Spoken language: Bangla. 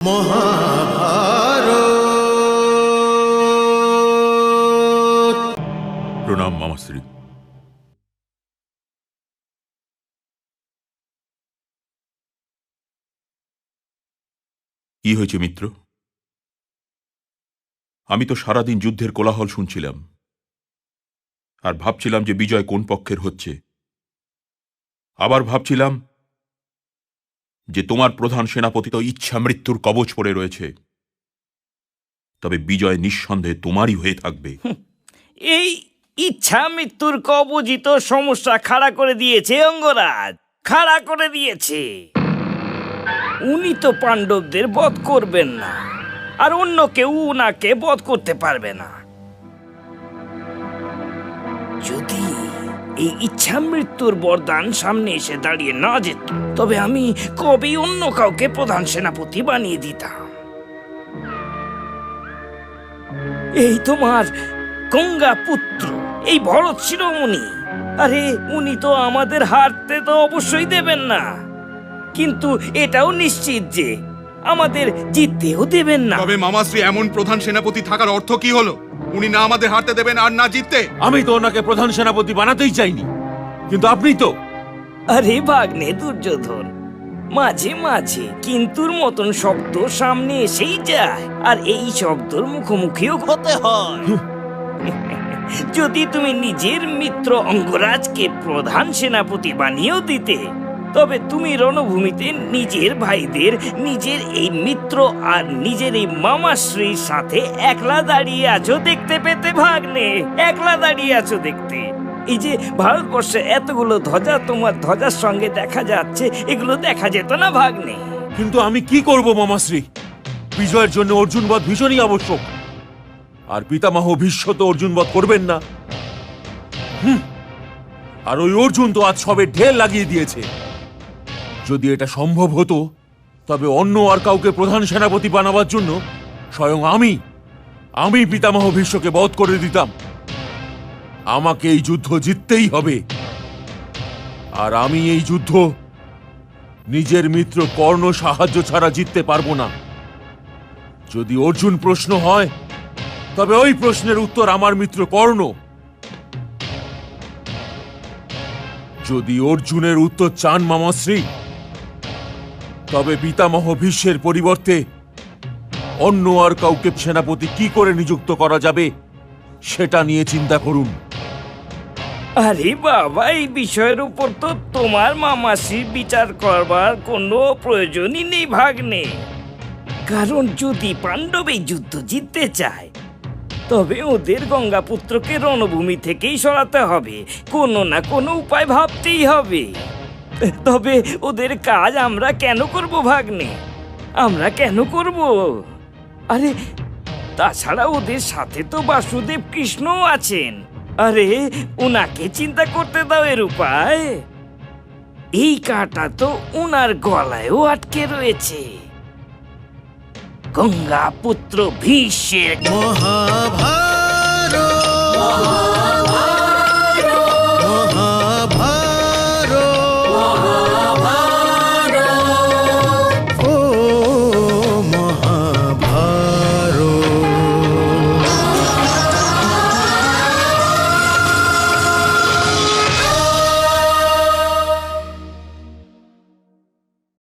প্রণাম মামাশ্রী। কি হয়েছে মিত্র? আমি তো সারাদিন যুদ্ধের কোলাহল শুনছিলাম আর ভাবছিলাম যে বিজয় কোন পক্ষের হচ্ছে। আবার ভাবছিলাম যে তোমার প্রধান সেনাপতি তো ইচ্ছা মৃত্যুর কবচ পড়ে রয়েছে, তবে বিজয় নিঃসন্দেহে তোমারই হয়ে থাকবে। এই ইচ্ছা মৃত্যুর কবচই তো সমস্যা খাড়া করে দিয়েছে অঙ্গরাজ, খাড়া করে দিয়েছে। উনি তো পাণ্ডবদের বধ করবেন না, আর অন্য কেউ উনাকে বধ করতে পারবে না। যদি এই ইচ্ছা মৃত্যুর বরদান সামনে এসে দাঁড়িয়ে না যেত, তবে আমি কবেই অন্য কাউকে প্রধান সেনাপতি বানিয়ে দিতাম। এই তোমার গঙ্গা পুত্র, এই ভরত শিরোমণি, আরে উনি তো আমাদের হারতে তো অবশ্যই দেবেন না, কিন্তু এটাও নিশ্চিত যে আমাদের জিততেও দেবেন না। তবে মামাশ্রী, এমন প্রধান সেনাপতি থাকার অর্থ কি হলো? উনি না আমাদের হারতে দেবেন আর না জিততে। আমি তো ওনাকে প্রধান সেনাপতি বানাতেই চাইনি, কিন্তু আপনি তো। আরে ভাগ্নে দুর্যোধন, মাঝে মাঝে কিন্তুর মতন শব্দ সামনে এসেই যায়, আর এই শব্দর মুখোমুখিও হতে হয়। যদি তুমি নিজের মিত্র অঙ্গরাজকে প্রধান সেনাপতি বানিয়েও দিতে, তবে তুমি রণভূমিতে নিজের ভাইদের, নিজের এই মিত্র আর নিজের এই মামাশ্রীর সাথে একলা দাঁড়িয়ে আছো দেখতে পেতে ভাগ্নে, একলা দাঁড়িয়ে আছো দেখতে। এই যে ভারতবর্ষে এতগুলো ধ্বজা তোমার ধ্বজার সঙ্গে দেখা যাচ্ছে, এগুলো দেখা যেত না ভাগ্নে? কিন্তু আমি কি করব মামাশ্রী? বিজয়ের জন্য অর্জুন বধ ভীষণই আবশ্যক, আর পিতামহ ভীষ্ম তো অর্জুন বধ করবেন না। আর ওই অর্জুন তো আজ সবে ঢের লাগিয়ে দিয়েছে। যদি এটা সম্ভব হতো, তবে অন্য আর কাউকে প্রধান সেনাপতি বানাবার জন্য স্বয়ং আমি পিতামহ ভীষ্মকে বধ করে দিতাম। আমাকে এই যুদ্ধ জিততেই হবে, আর আমি এই যুদ্ধ নিজের মিত্র কর্ণ সাহায্য ছাড়া জিততে পারবো না। যদি অর্জুন প্রশ্ন হয়, তবে ওই প্রশ্নের উত্তর আমার মিত্র কর্ণ। যদি অর্জুনের উত্তর চান মামাশ্রী, তবে পিতামহ ভীষ্মের পরিবর্তে অন্য আর কাউকে সেনাপতি কি করে নিযুক্ত করা যাবে সেটা নিয়ে চিন্তা করুন। আরে বাবা, এই বিষয়ের উপর তো তোমার মামাসির বিচার করবার কোনো প্রয়োজনই নেই ভাগ্নে। কারণ যদি পাণ্ডব এই যুদ্ধ জিততে চায়, তবে ওদের গঙ্গাপুত্রকে রণভূমি থেকেই সরাতে হবে, কোনো না কোনো উপায় ভাবতেই হবে। তবে ওদের কাজ আমরা কেন করব ভাগ্নে? আমরা কেন করব? আরে তাছাড়া ওদের সাথে তো বাসুদেব কৃষ্ণও আছেন। আরে উনাকে চিন্তা করতে দাও এর উপায়। এই কাঁটা তো উনার গলায়ও আটকে রয়েছে। গঙ্গা পুত্র ভীষ্মের মহাভারত।